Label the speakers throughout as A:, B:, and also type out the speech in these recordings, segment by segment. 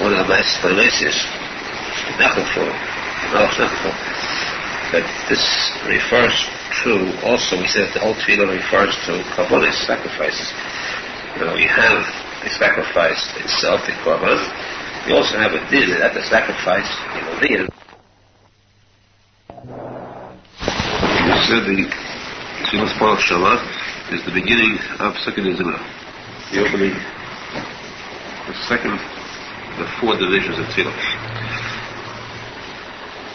A: one of the explanations that this refers to, also we said the whole tefillah refers to korbanos, sacrifices. We have the sacrifice itself, the korban. We also have a din at the sacrifice in the din. We said the tefillah's Baruch Shalach is the beginning of Tikuney Zohar, the opening, the four divisions of tefillah.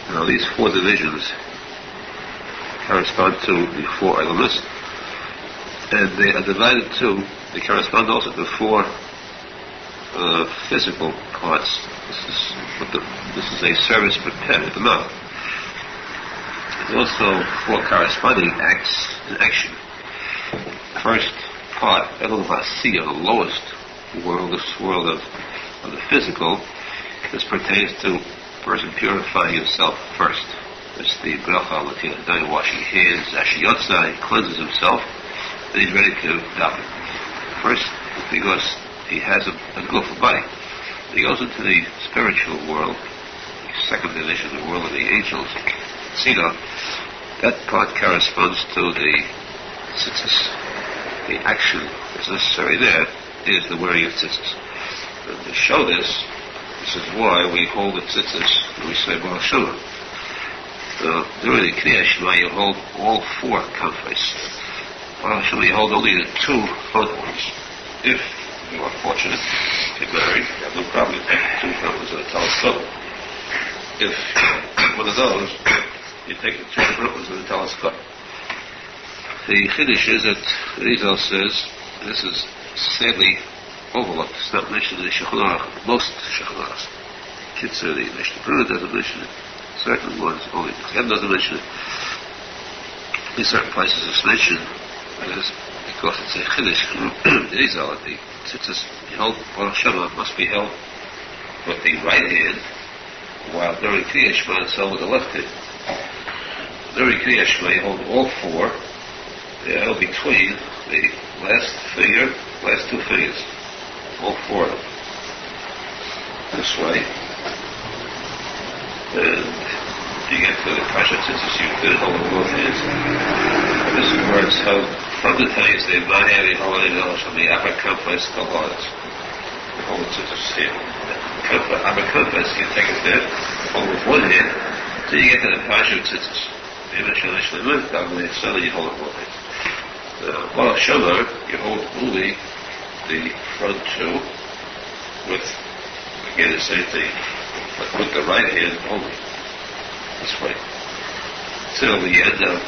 A: Now these four divisions correspond to the four elements, and they are divided they correspond also to four physical parts. This is a service prepared with the mouth. There's also four corresponding acts in action. First part, Elul Hasiya, the lowest world, this world of the physical. This pertains to a person purifying himself first. It's the bracha, then washing hands, Ashiyotza, he cleanses himself, then he's ready to daven. First, because he has a good body. He goes into the spiritual world, the second division, the world of the angels, Tzina. That part corresponds to the tzitzis. The action that's necessary there is the wearing of tzitzis. And to show this is why we hold the tzitzis when we say Baruch Shalom. During the Kriya Shema, you hold all four comforts. Baruch Shalom, you hold only the two front ones. If you are fortunate to get married, you have no problem. You take the two front ones and a telescope. If one of those, you take the two front ones and a telescope. The Chiddush is that Arizal says, this is sadly overlooked. It's not mentioned in the Shulchan Aruch, most Shulchan Aruch. Kitzur, the Mishnah Brura doesn't mention it. Certain ones only. Chem doesn't mention it. In certain places it's mentioned. That is because it's a Chiddush. Arizal, the tzitzis held Baruch Shema must be held with the right hand, while during Kriya Shema it's held with the left hand. During Kriya Shema you hold all four. They are between the last two fingers, all four of them, this way, and you get to the Pasha Tzitzis, you can hold with both hands. And this is where it's held from the time you say, Mahari, Halacha, Yerushalmi, Upper Complex, Kalhadas. You hold the Tzitzis here. Upper Complex, you take it there, hold with one hand, until you get to the Pasha Tzitzis. Suddenly you hold it both hands. Baruch Shalom, you hold only the front two with, again, the same thing, but with the right hand only, this way, till the end of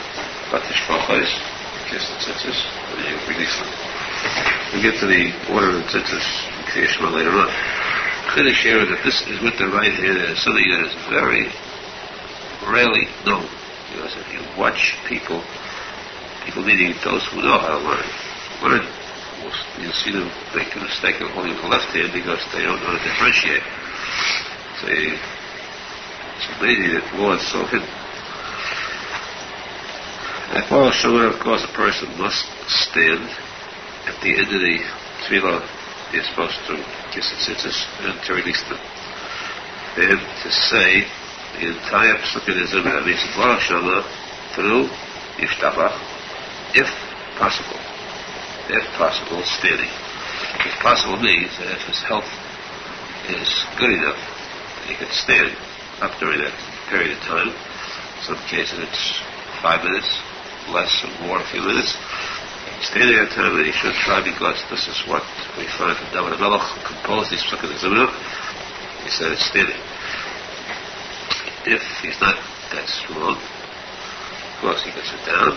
A: Batish Bachais, kiss the tzitzis, and you release them. We get to the order of the tzitzis in Kriya Shema later on. Chiddush here that this is with the right hand is something that is very rarely known. Because if you watch people meaning those who know how to learn, you'll see them make the mistake of holding the left hand because they don't know how to differentiate. So it's amazing that law is so hidden. At Baruch Shalom, of course, a person must stand at the end of the tefillah. You're supposed to kiss the tzitzis and to release them. And to say the entire Tikuney Zohar, that means Baruch Shalom through Yiftabach, if possible, standing. If possible means that if his health is good enough, he can stand up during that period of time. In some cases it's 5 minutes, less or more, a few minutes. Standing at a time that he should try, because this is what we find from David HaMelech, who composed these Tikuney Zohar. He said it's standing. If he's not that strong, of course he can sit down,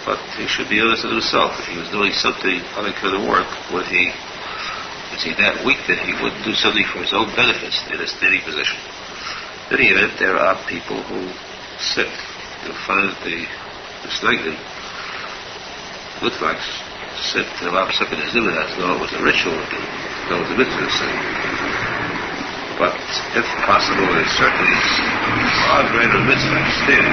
A: but he should be honest with himself. If he was doing something, other kind of work, is he that weak that he wouldn't do something for his own benefits in a standing position? In any event, there are people who sit. You'll find that the Snagdim, Litvaks, sit to Rav of Breslov as though it was a ritual, though it was a mitzvah to sit. But if possible, it certainly is far greater mitzvah to stand.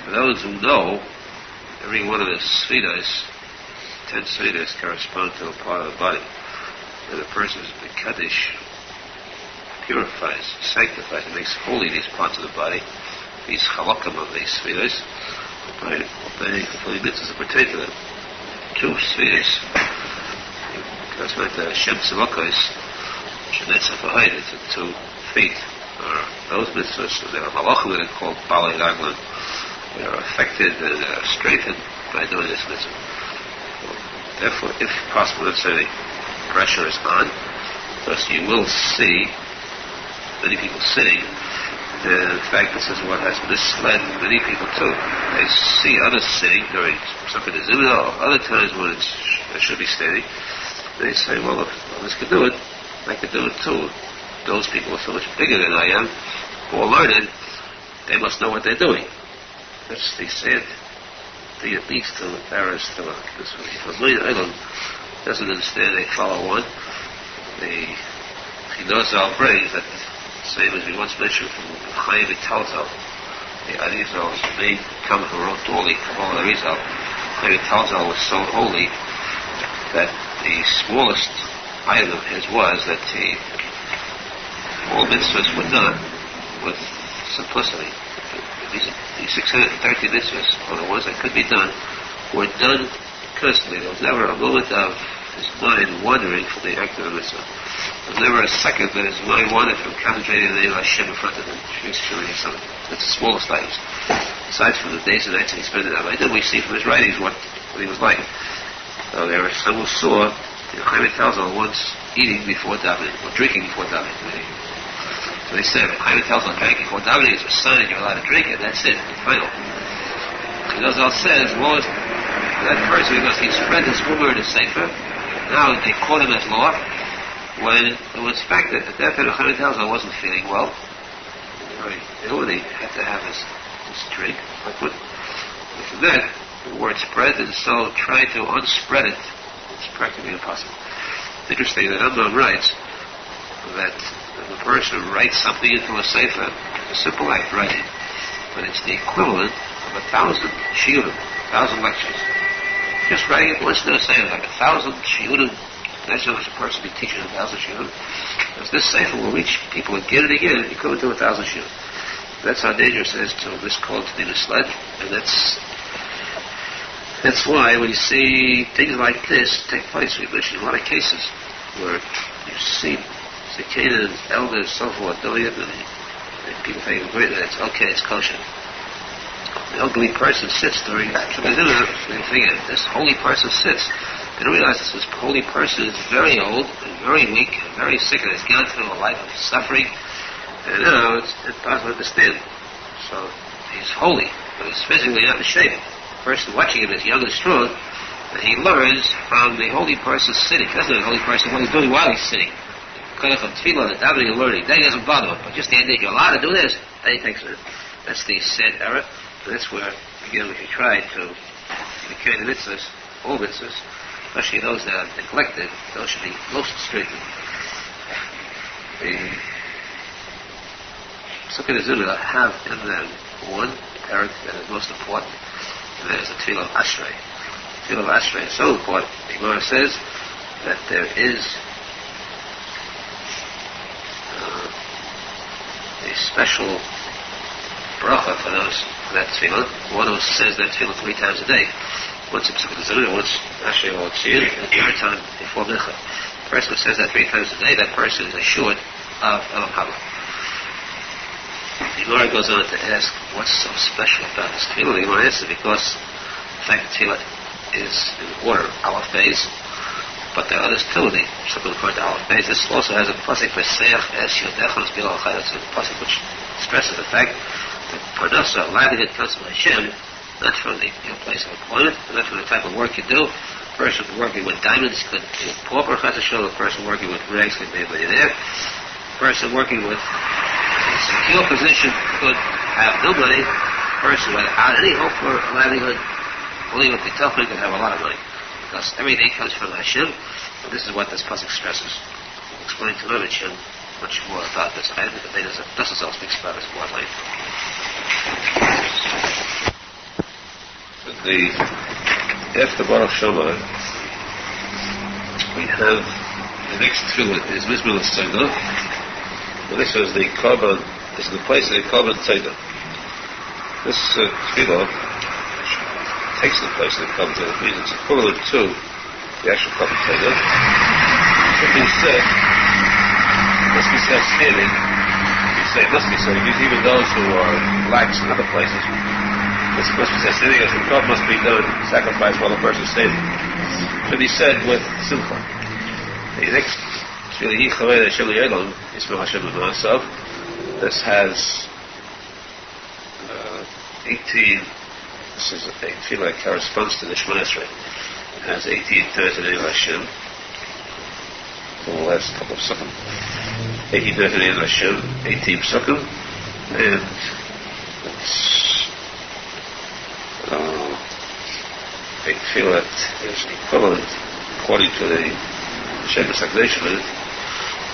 A: For those who know, every one of the sfidas, 10 sfidas, correspond to a part of the body. that a person is Kaddish, purifies, sanctifies, and makes holy these parts of the body, these halakim of these spheres, by obeying the mitzvahs that pertain to them. Two spheres. That's like the Shem Tzavakos, Shenetza Fahayit, it's 2 feet. Those mitzvahs, there are malachim that are called Bali Raglan. They are affected and are strengthened by doing this mitzvah. Therefore, if possible, let's say the pressure is on, because you will see many people sitting. In fact, this is what has misled many people too. They see others sitting during something is or other times when it should be standing. They say, well, if others can do it, I can do it too. Those people are so much bigger than I am, more learned, they must know what they're doing. That's the sad thing it leads to errors to this one. If a Eilam doesn't understand, they follow one. The Tikuney Zohar brings that, same as we once mentioned from Chaim Talzal, the Arizal may come from Rotoli, from Arizal. Chaim Talzal was so holy that the smallest item of his was that all mitzvahs were done with simplicity. These 613 mitzvahs, or the ones that could be done, were done constantly. There was never a moment of his mind wandering from the act of the mitzvah. There was never a second that his mind wandered from concentrating on the name of Hashem in front of him. That's the smallest items. Aside from the days and nights that he spent in Avodah, we see from his writings what he was like. So there were some who saw Chaim Talzal once eating before davening, or drinking before davening. So they said, Chaim Talzal drinking before davening is a sign that you're allowed to drink it. That's it, final. Arizal says, well, that person, because he spread his rumor in his sefer, now they caught him as law, when it was fact that at that time Chaim Talzal wasn't feeling well. Very ill, and he had to have his drink, liquid. And from that, the word spread, and so trying to unspread it, it's practically impossible. It's interesting that Amnon writes that if a person writes something into a sefer, it's a simple act, writing, but it's the equivalent of 1,000 shiurim, 1,000 lectures. Just writing it once in a sefer, like 1,000 shiurim. That's how much a person be teaching 1,000 shiurim. Because this sefer will reach people again and again, equivalent to 1,000 shiurim. That's how dangerous it is to misquote, to be misled, and that's why when you see things like this take place, we mentioned a lot of cases where you see the Canaan elders, so forth, doing it, and people think it's okay, it's kosher. The elderly person sits during dinner, they think this holy person sits. They don't realize this holy person is very old, and very weak, and very sick, and has gone through a life of suffering, and now it's impossible to understand. So he's holy, but he's physically not in shape. The person watching him is young and strong, and he learns from the holy person sitting. He doesn't know the holy person what he's doing while he's sitting. Because of tefillah, the davening and learning, then he doesn't bother him. But just the idea you're allowed to do this, then he takes it. That's the sad error. And that's where, again, we should try to indicate the mitzvahs, all mitzvahs, especially those that are neglected, those should be most strengthened. The Tikuney Zohar have in them one parak that is most important, and that is the tefillah of Ashrei. The tefillah of Ashrei is so important. The Gemara says that there is a special bracha for those for that tefillah. One who says that tefillah 3 times a day. Once in Tikuney Zohar, once Ashrei or Tzir, and the other time before Mincha. The person who says that 3 times a day, that person is assured of Elam Haba. The Gemara goes on to ask, what's so special about this tefillah? The Gemara answers, because the fact that tefillah is in order, Aleph Beis, but there are others too, something according to Aleph Beis. This also has a posek for Seach Es Yodechon Bilal Chayot. It's a posek which stresses the fact that Parnasa, livelihood, comes from Hashem, not from your place of employment, not from the type of work you do. A person working with diamonds could be a pauper, a person working with rags could be a millionaire. A person working with a secure position could have no money. A person without any hope for a livelihood, only with the tough man could have a lot of money. Because everything comes from Hashem, and this is what this pasuk stresses. We'll explain to Hashem much more about this. I think that doesn't all speaks about this more later. After Baruch Shema, we have The next tefillah is Mizmor Tzeidah. And this is the korban, this is the place of the korban tzeidah. This tefillah takes the place of the korban tzeidah. It means it's equivalent to the actual korban tzeidah. Must be said standing. You say it must be said, because even those who are lax in other places, this must be said standing, as the korban must be done, sacrifice while the person is standing. Should be said with simcha. The next this has 18. This is a tefillah that corresponds to the Shemona Esrei. It has 18 times the name of Hashem. For the last couple of sukkahs. 18 times the name of Hashem, 18 sukkahs, and it's a tefillah that is equivalent, according to the Shemus HaKadoshim,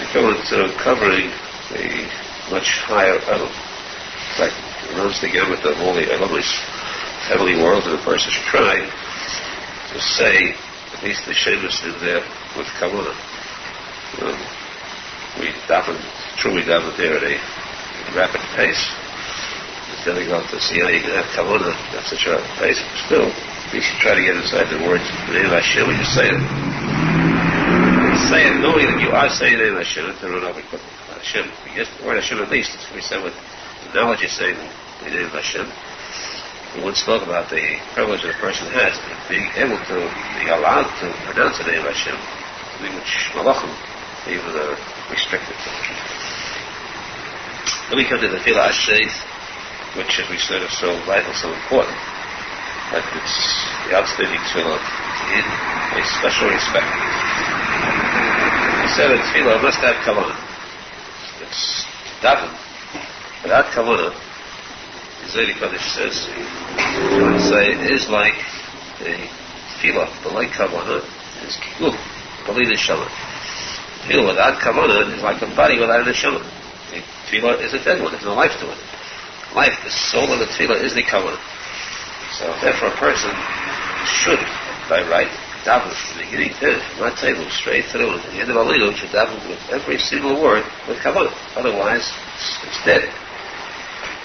A: equivalent to covering a much higher element. In fact, it runs the gamut of all the elements, heavenly world, and a person should try to say at least the Shemus in there with kavanah. We truly daven there at a rapid pace. It's difficult to see how you can have kavanah at such a rapid pace. Still, we should try to get inside the words in the name of Hashem when you say it. Say it knowing that you are saying the name of Hashem, to run over Hashem. Yes, the word Hashem at least, we said with the knowledge you're saying the name of Hashem. We once spoke about the privilege that a person has of being able to be allowed to pronounce the name of Hashem, something which malachim even are restricted to. Then we come to the Tefillah Ashrei, which, as we said, is so vital, so important. But it's the outstanding tefillah in a special respect. We said that tefillah must have kavanah. It's daven. Without kavanah, the Zohar Kodesh says, is like the tefillah, but like kavanah is kiruv, bali neshama. Tefillah without kavanah is like a body without a neshama. The tefillah is a dead one, there's no life to it. Life, the soul of the tefillah is the kavanah. So therefore a person should, by right, daven from the beginning to end, from that table straight through, and at the end of Alinu, should daven with every single word with kavanah. Otherwise, it's dead.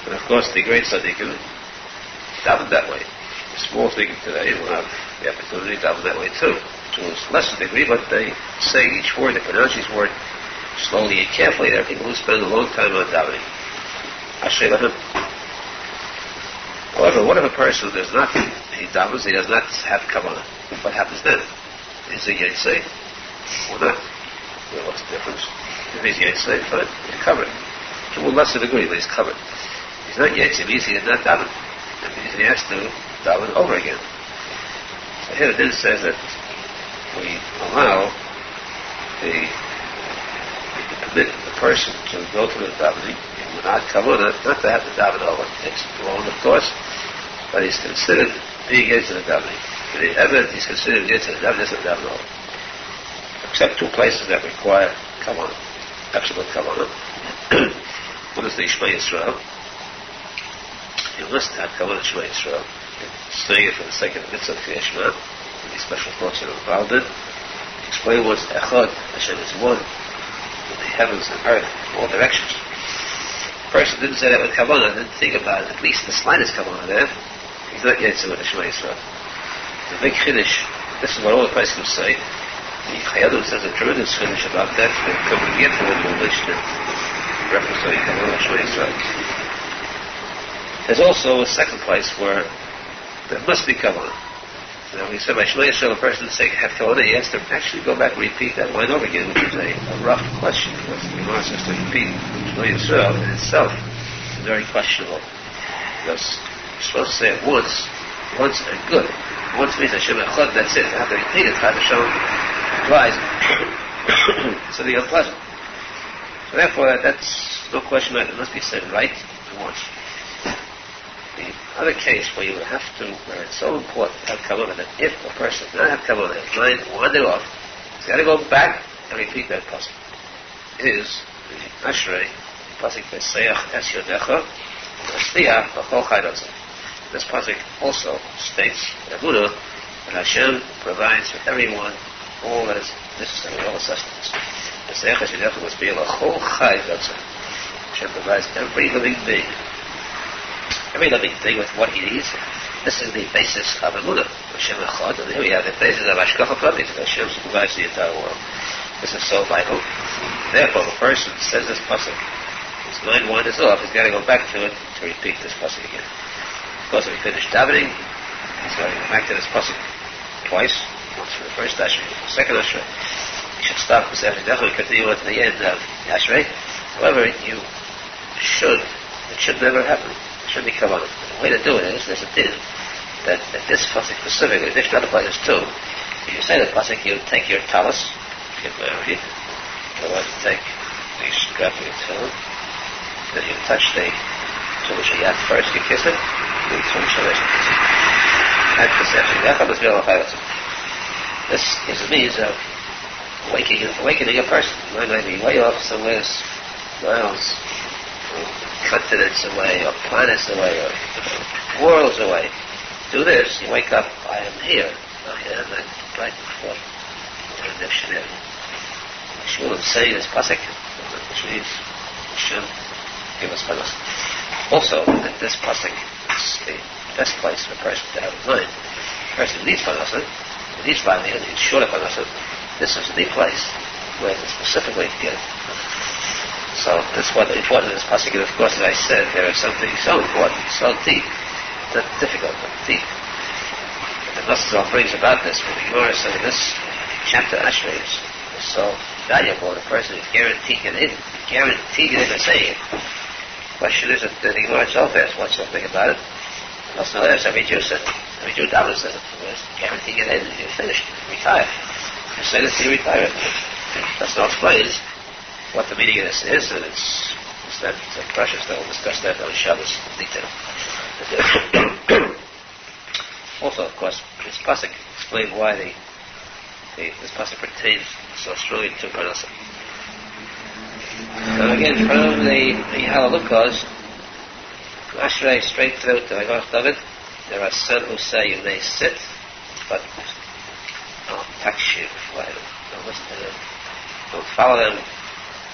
A: And of course, the great tzaddikim daven that way. The small tzaddikim today will have the opportunity to daven that way too, to a lesser degree, but they say each word, they pronounce each word slowly and carefully. There are people who spend a long time on davening. Ashrei lahem. However, what if a person does not, he davens, he does not have kavanah? What happens then? Is he yetzei or not? Well, what's the difference? If he's yetzei, fine, he's covered. To a lesser degree, but he's covered. He's not yetzei, it means he is not daven. It means he has to daven over again. So here it then says that we allow we permit the person to go to the davening without kavanah, not to have to daven over. It's wrong, of course, but he's considered being into the davening. In the evidence, he's considered into the davening, doesn't daven over. Except two places that require kavanah, absolute kavanah. One is the Shema Yisrael. You must have kavanah Shema Yisrael. Saying it for the sake of the mitzvah of Shema, with these special thoughts that are involved in. Explain what's echad, Hashem is one, in the heavens and earth, in all directions. The person didn't say that with kavanah, didn't think about it, at least the slightest kavanah there. He's not yet to the Shema Yisrael. The big chiddush, this is what all the posek say. The Chassidut says a tremendous chiddush about that. We'll come and get to it in reference to the kavanah Shema Yisrael. There's also a second place where there must be kavanah. Now, we said by Shema Yisrael, a person say have kavanah, he has to actually go back and repeat that line over again, which is a rough question, because the Gemara says to repeat Shema Yisrael in itself is very questionable. Because you're supposed to say it once and good. Once means Hashem Echad, that's it. You have to repeat it, Hashem implies something unpleasant. So therefore, that's no question that it must be said right once. The other case where you would have to, where it's so important to have kavanah that if a person does not have kavanah, his mind wandered off, he's got to go back and repeat that posek. Is the Ashrei, the posek V'seach es yodecha, v'sliach b'chol chaydotzah. This posek also states that Hashem provides for everyone all that is necessary, all sustenance. The Seichas Yidach must be a whole chai Gotzah. Hashem provides every living thing with what he needs. This is the basis of Emunah. Hashem Echad, and here we have the basis of Hashgacha Pratis. Hashem supervises the entire world. This is so vital. Therefore, the person says this posek. His mind wanders off. He's got to go back to it to repeat this posek again. Of course, if he finished davening, he's got to go back to this posek twice. Once for the first Ashrei, for the second Ashrei. You should stop with Ashrei Dechel and continue it to the end of the Ashrei. However, it should never happen. It should be kavanah. The way to do it is, there's a din that this pasuk specifically, there's other places too. If you say the pasuk, you take your talus, get married, otherwise you take the strap of your tefillin, then you touch the Jewish yad first, you kiss it, then you touch the rest, you kiss it. And this is a means of awakening a person. It might be way off somewhere, miles, continents away, or planets away, or worlds away. Do this, you wake up, I am here. And then right before the dictionary. Shulchan saying this posek, which means Hashem give us panas. Also, that this posek is the best place for a person to have in mind. A person who needs panas, who needs Bavly, who needs shorter panas, this is the place where to specifically get it. So that's what the important of this pasuk. And of course, as I said, there is something so important, so deep, not difficult, but deep. And the Arizal brings about this. When the Gemara says this chapter Ashrei is so valuable, the person is guaranteed to get in and saying it. The question is that the Gemara itself asks, what's something about it? Also, every Jew says it. Every Jew doubts says it. It's guaranteed to get in, you're finished, retire. You say this, you retire. That's not explained what the meaning of this is, and it's that it's precious that we'll discuss that on Shabbos in detail. Also, of course, this pasuk explains why this pasuk pertains so strongly to Parnasa. So again, from the Halalukas, Ashrei straight through to Aruch David, there are some who say you may sit, but don't touch you, don't listen to them, don't follow them.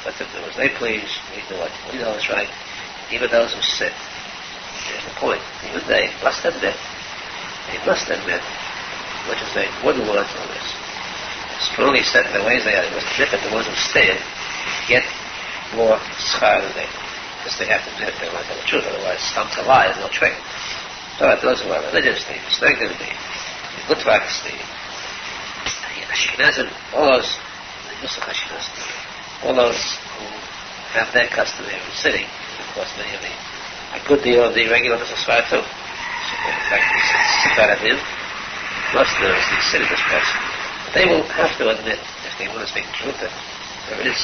A: But if there was they please, we do what we know is right. Even those who sit. Here's the point. Even they must admit, which is they wouldn't want to do this. Strongly set in the ways they are. They must admit that the ones who stand get more schar than they. Because they have to admit they want to tell the truth, otherwise some to lie is no trick. But those who are religious, the Snagdim, the Litvaks, the Ashkenazim, all those, the Yusuf Ashkenazim, all those who have their custom here in sitting, of course, many of a good deal of the regular Messiah too. So in fact, we sit out of him, most of those who sit in this place. But they will have to admit, if they want to speak the truth, that there is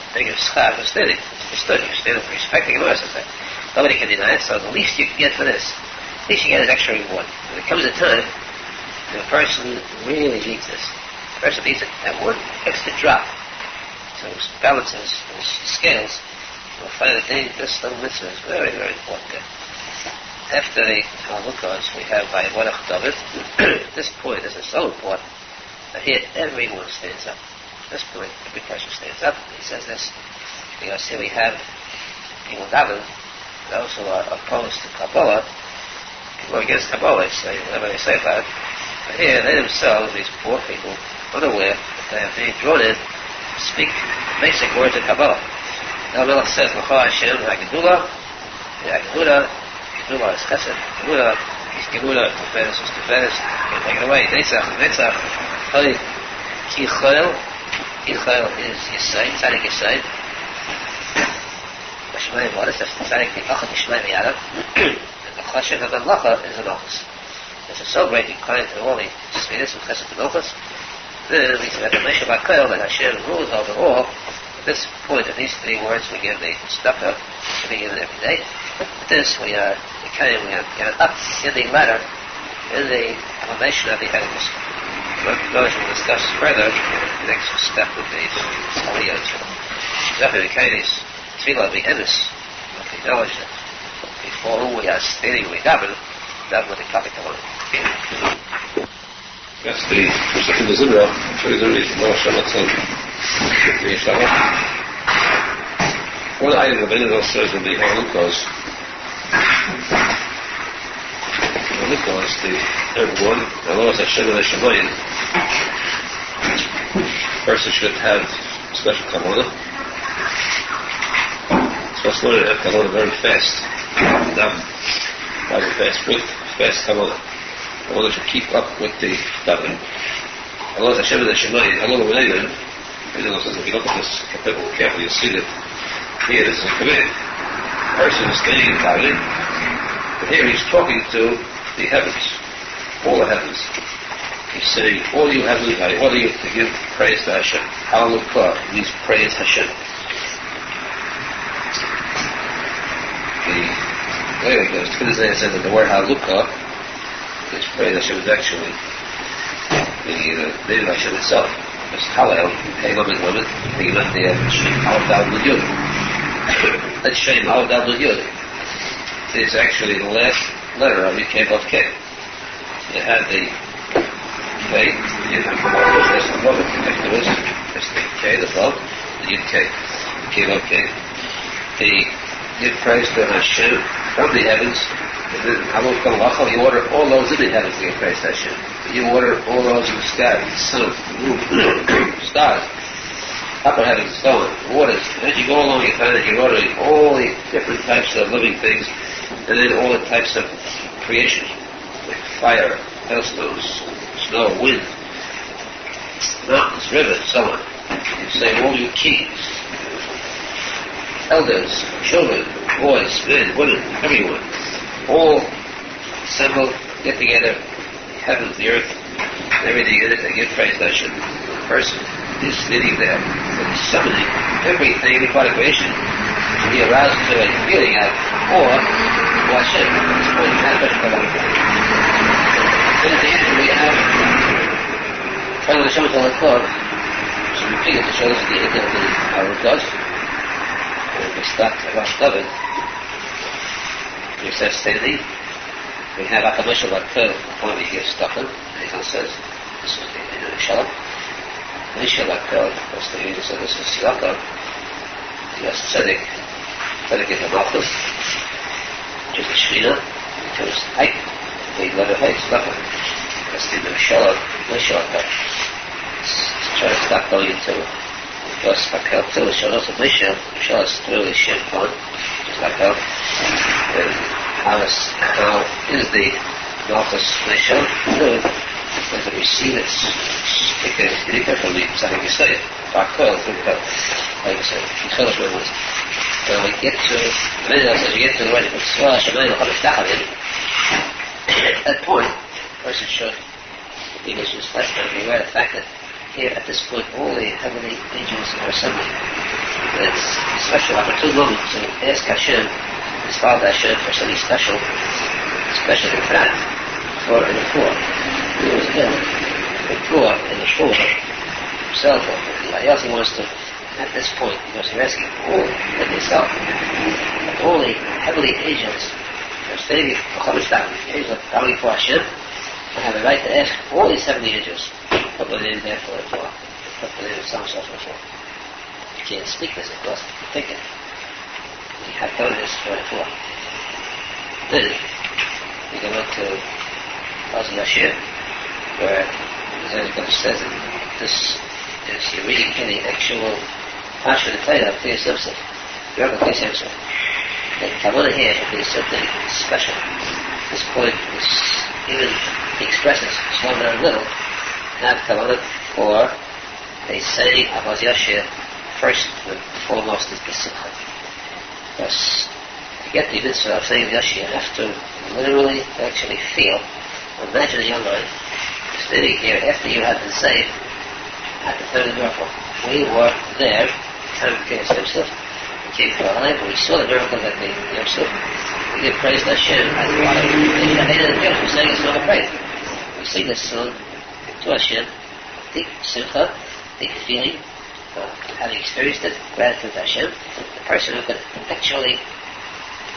A: a big schar for standing. It's understood. You're standing for respecting the Messiah. Nobody can deny it, so the least you can get for this, the least you get is extra reward. When it comes a time, the person really needs this. The person needs it at one extra drop. So it balances those scales. We'll find that this little mitzvah is very, very important. After the Halalukas, we have by Aruch David. This point is so important that here everyone stands up. At this point, every person stands up. He says this because here we have people daven, those who are opposed to Kabbalah, people against Kabbalah, say whatever they say about it. But here, they themselves, these poor people, unaware that they are being drawn in, speak basic words of Kabbalah. The Melech says, L'cha Hashem ha'gedula, Gedula is chesed, Gedula is Gedula, Tiferes is Tiferes, can't take it away, Netzach is Netzach, Ki Chayil is Yisayim, Tzadik Yisayim, Hashemayim, what is that? Tzadik V'achad Yishmayim Yadav, and the Chashem ha'Mamlacha is an office. This is so great, inclined to all the Sfeiris and Chesed and Office. Then we said that Hashem rules over all. At this point, in these three words, we give the stuff up to be given every day. But this, we are up in the ladder, in the elevation of the heavens. Those we'll discuss further. The next step would be Aliyah. Exactly, the Kainis, Tefillah, the Emes, the knowledge that before whom we are standing, we daven with the capital on it. That's the Tikuney Zohar. Tikuney Zohar is Moshe Feinstein. One item of Arizal says in the Halacha is the number one, Halacha Hashem and Hashemayim. Person should have special kavanah. So it's learning to have kavanah very fast. Very fast, with fast kavanah. I want to keep up with the davening. Allah Hashem and Hashemayim, Allah Ulayim, Arizal says, if you look at this kapitel carefully, you'll see that here this is a command. The person is staying in davening, but here he's talking to the heavens, all the heavens. He's saying, all you heavens, I order you to give praise to Hashem. Hallelujah means praise Hashem. Anyway, the Tikuney Zohar said that the word Hallelujah, which praise Hashem, is actually the name of Hashem itself. It's Hallel, Hey Lamed Lamed, the Yud, the Shem, Aleph Dalet Nun Yud. That Shem, Aleph Dalet Nun Yud is actually the last letter of Yud Vav K. You had the K, you have the Vav, that's the Vav, that's the K, the Vav, the Yud K, Vav K. The give praise to Hashem from the heavens. You order all those in the heavens to give praise to Hashem. You order all those in the sky, the sun, the moon, stars, upper heavens, so on, waters. And as you go along, you find that you're ordering all the different types of living things, and then all the types of creation, like fire, hailstones, snow, wind, mountains, rivers, so on. You say all you kings, elders, children, boys, men, women, everyone, all assemble, get together, the heavens, the earth, everything in it, they give praise to Hashem. The person is sitting there, and summoning everything, every part of creation, to be aroused to a feeling of awe to Hashem. That's what you have. Then at the end we have Talmud Bavly, which is repeated to show us the end of the Aruch Zohar. We start about David. We said standing. We have Akamashal Batel, one of the here Stockholm. Arizal says this is the Yerushalmi. Moshe Batel, that's the Arizal says this is Yaakov. Yes, tzadik in the Malchus, which is the Shechina, which is Ike, the letter Hey, Stockholm. That's the Yerushalmi, Moshe Batel. Try to stop going into plus Bakel too, show us a Moshe, show us through the Shem on, just like that. How is the Malchus Moshe good? Does it receive its sticker from the Tzaddik Yisrael? Bakel, like I said, he told us what it was. When we get to, the minute says you get to the right, it's at that point, the person should, the English is less than beware of the fact that here at this point all the heavenly angels are assembling. It's special opportune moment to ask Hashem, his Father Hashem, for something special, especially for that, for in the poor. He was ill, the poor and the poor himself or anybody else he wants to at this point, because you're asking all like yourself, all the heavenly angels are standing for angels are coming for Hashem, and have the right to ask all these heavenly angels. Put the name there for the poor. Put the name of some sort for the poor. You can't speak this, of course, you think it. You have done this for the poor. Then, you go to Arizal Yashir, where the says that this is, you're reading here the actual Pasha the Torah of Tikuney Zohar. The Rebbe Tikuney Zohar. The Kavanah here should be something special. This point is even expresses, slow down a little, have Kavanah for they say Avaz Yashir first and foremost is the Simcha. Thus, to get the mitzvah of saying Yashir, you have to literally actually feel, imagine in your mind, standing here after you had been saved at the third miracle. We were there, time of Tikuney Zohar. We came to our life and we saw the miracle that the Yom We give praise to Hashem as the water. We're saying a song of praise. We sing this song to Hashem, deep simcha, deep feeling of having experienced it, gratitude to Hashem. The person who could actually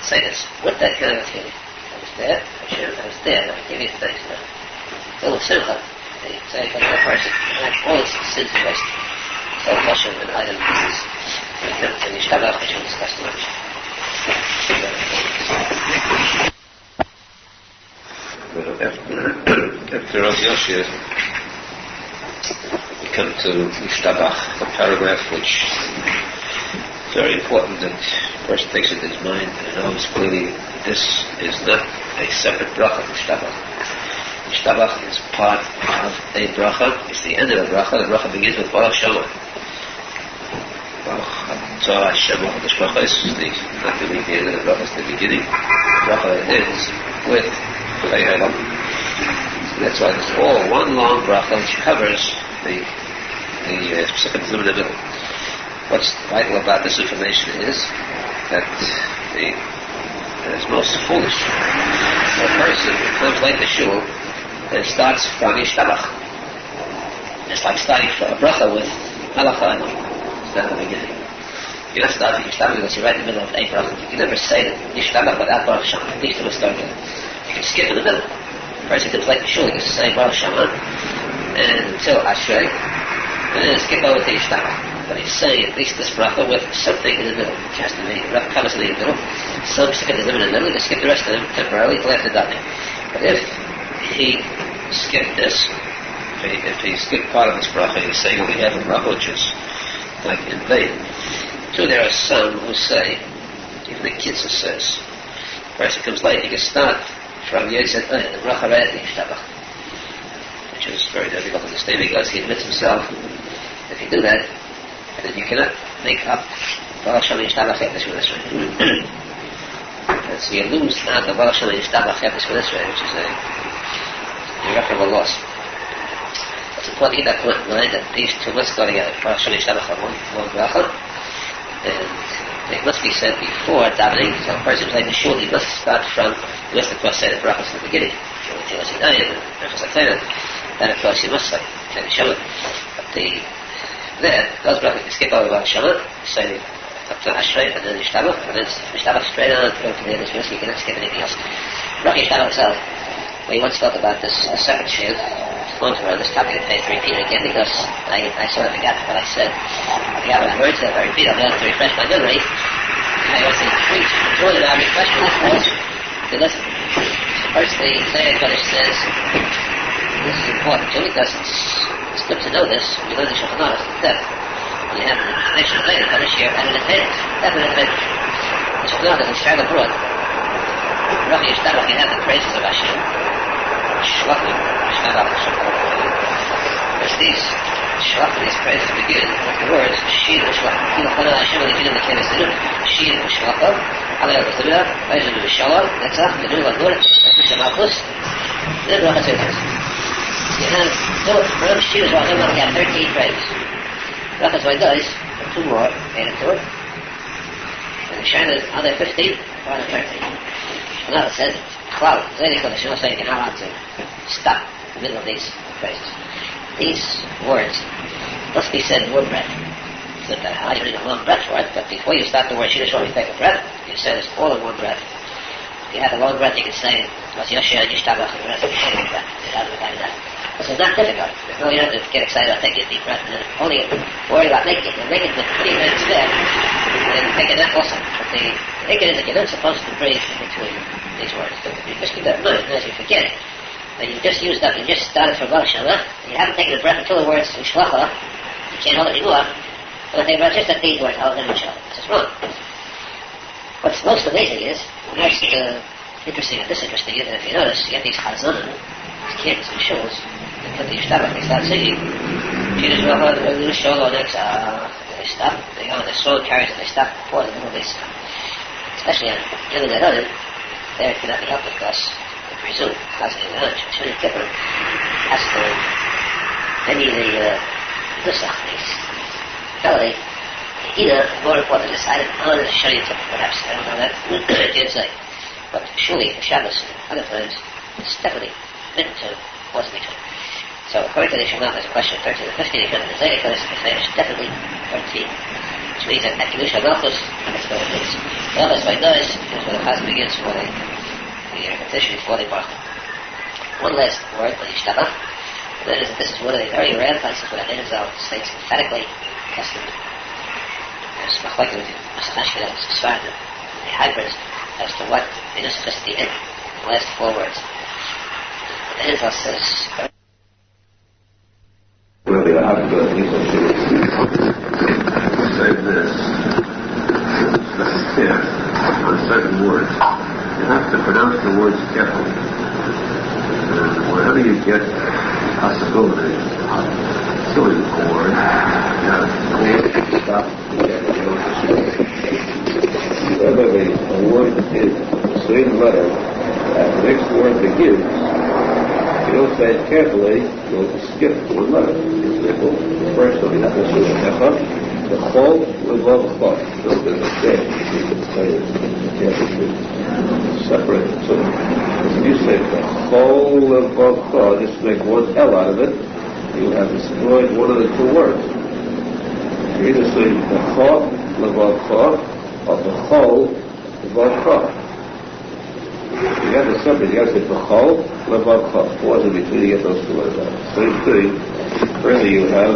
A: say this with that kind of feeling. I was there, Hashem, I was there, I give you thanks now. Full of simcha.
B: the tzadik of the person, and all its sins erased. So Moshe and Adam, this is the Yishtabach, which we'll discuss tonight.
A: After Rav Yoshia, we come to Yishtabach, the paragraph which is very important that the person takes it in his mind and knows clearly that this is not a separate bracha, Yishtabach. Yishtabach is part of a bracha, it's the end of a bracha. The bracha begins with Baruch Shema. Baruch Zohar Shema Chodesh Bracha is not the end of the bracha, it's the beginning. The bracha ends with Aharon. That's why it's all one long bracha which covers the second in the middle. What's vital about this information is that it's most foolish for a person who comes late to shul and starts from Yishtabach. It's like starting from a bracha with Halacha instead of the beginning. You don't start with Yishtabach because you're right in the middle of a bracha. You can never say that Yishtabach without Baruch Shema. At least it will start with. You can skip in the middle. The person comes late to shul, he can say Baruch Shema until Ashrei, and then skip over to Yishtabach. But he's saying at least this bracha with something in the middle, which has to be covers in the middle, some seconds in the middle, just skip the rest of them temporarily till after davening. But if he skipped this, if he skipped part of this bracha, he's saying on behalf of bracha, which is like in vain. So there are some who say, even the Kitzur says, the person comes late, he can start from Yezet the bracha right Yishtabach, which is very difficult to understand because he admits himself, if you do that, then you cannot make up Baruch Shema Yishtabach Epis with this way. And so you lose out the Baruch Shema Yishtabach Epis with this way, which is a irreparable loss. It's important to keep that point in mind that these two must go together. Baruch Shema Yishtabach are one bracha, and it must be said before davening. So a person who's like the shul, he must start from, he must of course say the brachas in the beginning. Then of course you must say Shema. But then those brachas you skip over Baruch Shema, say up to Ashrei, and then Yishtabach, and then Yishtabach straight on to go to the end of this, you cannot skip anything else. Bracha Yishtabach itself, we once talked about this a separate shiur. Going to this topic and to repeat it again because I sort of forgot what I said. I forgot what I heard, so if I repeat it, I'll be able to refresh my memory. I want to preach more than I refresh my memory. So listen. First, the Syrian Jewish says this is important too because it's good to know this. You learn the Shulchan instead. You have the explanation of the Jewish here and an advantage. Definite advantage. The Shulchan doesn't travel abroad. Rav Yishtabach, you have the praises of Hashem. Shlachim, Yishtabach, as these Shlachim, these praises begin with the words Shir Shlachim. Kilachana Hashem Elokeinu Mekeres Zinu, Shir Shlachim, Alei Avosavia, Vayzim V'Shalom, Netzach, V'Nu V'Adur, V'Kush Malchus, then Brachas Yotaz. You have from Shir Shlachim, you have 13 praises. Brachas Vaydois, 2 more, added to it. And the Shana, other 15, other 13. Now it says, cloud, Zaydik of the Shema saying you're not allowed to stop in the middle of these phrases. These words must be said in one breath. So that how you need a long breath for it, but before you start the word Shidduch, you take a breath, you say this all in one breath. If you have a long breath, you can say, What's Yoshia and Yishtabach, and the rest of the short breath. This is not difficult. No, you don't have to get excited about taking a deep breath, and then only worry about making it. You'll make it with 20 minutes there, and make it that also. But the make it is that you're not supposed to breathe in between these words. You just keep that in mind, as you forget it. And you just used up, you just started from Baruch Shema, and you haven't taken a breath until the words Shlacha, you can't hold it anymore. So take a breath just at these words, hold them in Shlacha. This is wrong. What's most amazing is, most interesting and disinteresting is that if you notice, you get these chazonim, these kids and shuls, they put the Yishtabach, they start singing. They stop, they go, the song carries it, they stop before the middle of this. Especially on Yom Nedarim, there it cannot be helped because we presume, because in the Shani Kippur has to maybe the Nusach, the melody, either more important decided on the Shani Kippur, perhaps. I don't know that. I can't say. But surely for Shabbos and other times, it's definitely meant to pause in between. So according to the Shema, there's a question of 13 and 15, because the Zaydik of it's definitely 13. Which means that at Kedusha Malchus, that's what it means. Malchus by Nois is where the Chaz begins for the repetition before the Baruch. One last word, the Yishtabach.
B: This is one of the very rare places where Arizal states emphatically custom. There's Machlekes with Ashkenaz, Sfarad, the hybrids, as to what they just the end, the last 4 words. Arizal says.
A: Well, you have to say this. It's clear on certain words. You have to pronounce the words carefully. And whenever you get possibility of killing a word, you have to stop whether a word is the same letter as the next word begins, you don't say it carefully, you'll skip one letter. Example, the first one you have to say the chol levav chol. No, there's a dash. You can say it carefully. Separate it. So if you say the chol levav chol, just make one L out of it, you have destroyed one of the 2 words. You either say the chol levav chol or the chol levav chol. You have to separate. You have to say the chol levav chol. Pause in between to get those 2 words out. Same thing. Further, you have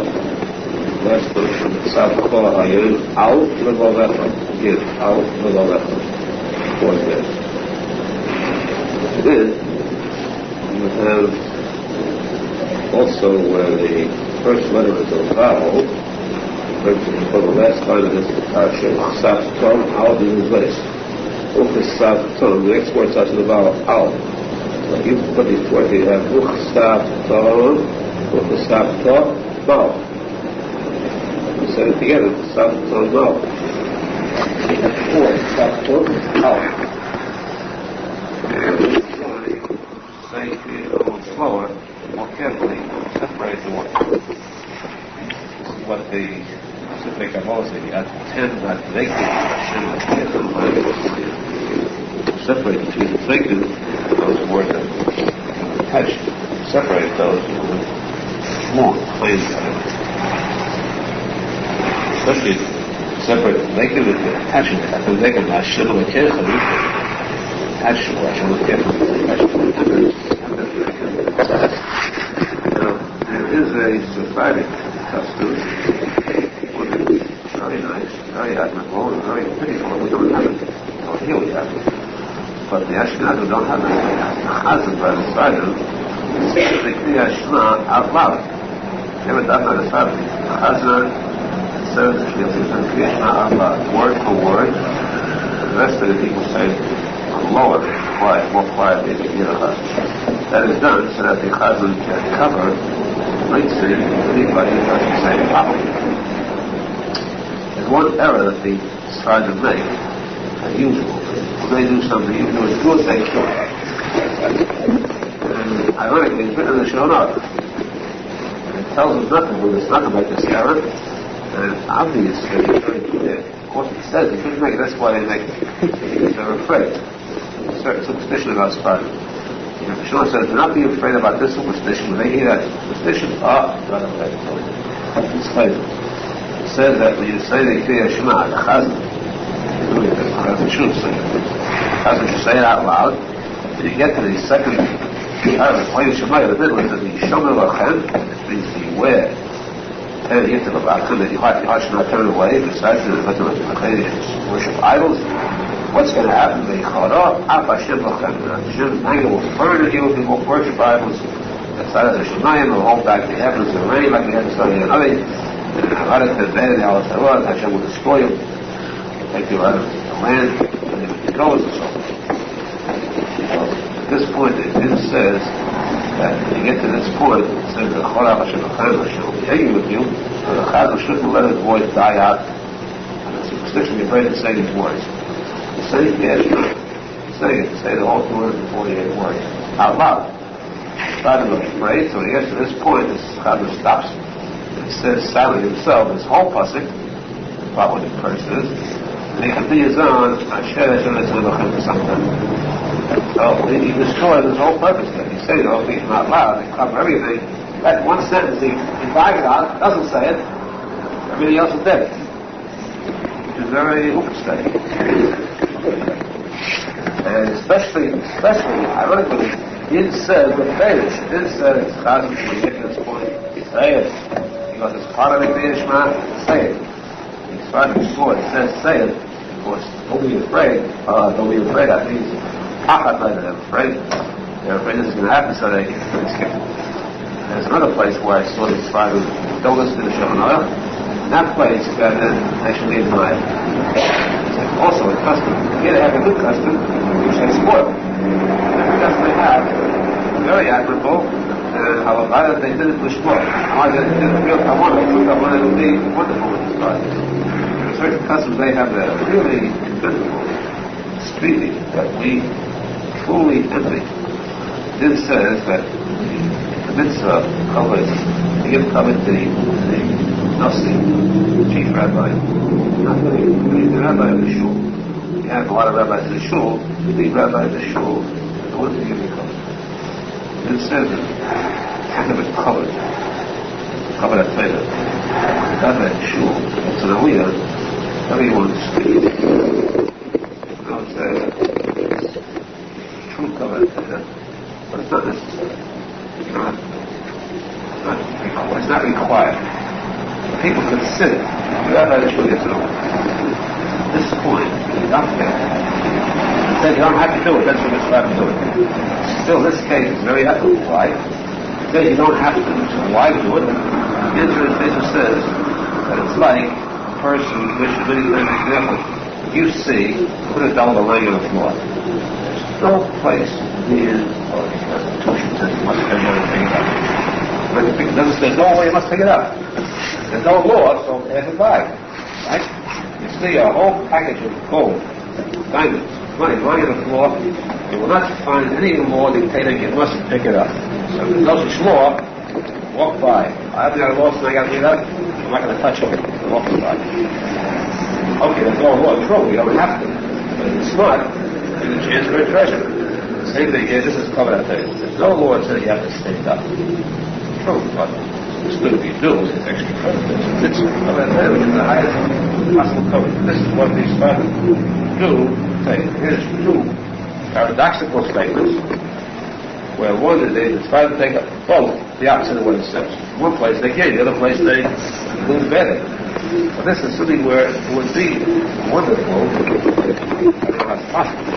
A: last portion. Sav chol hayom al levavecha. Give al levavecha. Pause there. Then you have also where the first letter is a vowel. For the last line of this parsha, sav tom al b'nizveis. Sav tom. The next word starts with the vowel al. So you put these 2 words. You have sav tom. Sav tom vowel. You say it together. Sav tom vowel. You have 4. Sav tom al. Say it a little slower, more carefully, separate the words. This is what the specific Kabbalah says. You have to tend not to make separate between the tzadik, those words that attached. Separate those long, plain especially separate the tzadik with the attachment. The tzadik is not shilul kecha. Attachment or shilul kecha. There is a Sephardic custom, very nice, very admirable, and very pitiful. We don't have it. Well, here we have it. But the Ashkenazim don't have it. The Chazan by the side of them says the Kriya Shema out loud. Never done by the side of it. The Chazan says the Kriya Shema out loud, word for word. The rest of the people say lower, quiet, more quiet, they can hear the Chazan. That is done so that the Chazan can cover fluency anybody who doesn't say it properly. There's one error that the scribes make, unusual. When they do something, you do it good, they kill it. And ironically, it's written in the Shulchan. And it tells us nothing when it's not about this error. And obviously, it's very clear. Of course, it says you shouldn't make it, that's why they make it. Because they're afraid. There's a certain superstition about scribes. The Shulchan says, do not be afraid about this superstition. When they hear that superstition, not afraid. It's crazy. It says that when you say the Kriya Shema, the Chazan, the Chazan should say it. The Chazan should say it out loud. When you get to the second part of the Kriya Shema, in the middle, it says, Yishomer Lachem, which means beware. And you get to the Lachem, that your heart should not turn away, besides the worship idols. What's going to happen? Hashem's anger will burn at you if you won't worship idols. The side of the Shemayim will hold back the heavens and rain like we had to study another. Hashem will destroy you, take you out of the land, and it goes and so forth. At this point, it says that when you get to this point, it says that Hashem will be angry with you, so the Chazan shouldn't let his voice die out. And the superstition, you're afraid to say these words. Say it, yes, say the whole 248 words out loud. Try to be afraid, so when he gets to this point, this Chazan stops. He says silently himself, his whole posek, about what the curse is, and he continues on, so he destroys his whole purpose there. He says the whole thing out loud, they cover everything. That one sentence he divides it out, doesn't say it, everything else is dead. Which is very interesting. And especially, ironically, It says the Fetish. It says it's Chassidut to get to this point. Say it. Because it's part of the Yishma, say it. It's part of the sword. It says say it. Of course, don't be afraid. Don't be afraid. That means they're afraid. They're afraid this is going to happen, so they skip it. There's another place where I saw this Father, don't listen to the Shulchan. In that place, they should leave the life. It's also a custom. Here they have a good custom, which they spoil. Every custom they have is very admirable, and Halacha that they did it with spoil. How they did it real Kavanah, it would be wonderful with this God. There are certain customs they have that are really invisible, streety, that we truly envy. This says that the mitzvah covers, to give cover to the Nosson, the chief rabbi, not really the rabbi of the shul. You have a lot of rabbis in the shul, the rabbi of the shul, the one to give the cover. It says that kind of it covered that later. The rabbi of the shul, it's an aliyah, everyone's I would say true cover that later. But it's not necessary. It's not required. People consider this point, you don't have to do it, that's what it's about to do it. Still, this case is very ethical. Why? You don't have to, so why do it? The answer says that it's like a person, which is really an example. You see, put a dollar laying on the floor. There's no place in the Constitution says you must pick it up. There's no way you must pick it up. There's no law, so pass it by. Right? You see a whole package of gold, diamonds, money lying on the floor. You will not find any law dictating you must pick it up. So if there's no such law, walk by. I haven't got a law, so I got to pick it up. I'm not going to touch it. Walk by. Okay, there's no law. True, you don't have to. But if it's smart, there's a chance for a treasure. Same thing here. This is covered up there. There's no law that says you have to stand up. True, but it's good if you do, it's extra credit. It's covered there, which is the highest possible cover. This is what these fathers do. Here's two paradoxical statements, where one is they try to take up both the opposite of what it says. One place they gain, the other place they lose better. But this is something where it would be wonderful, but it's possible.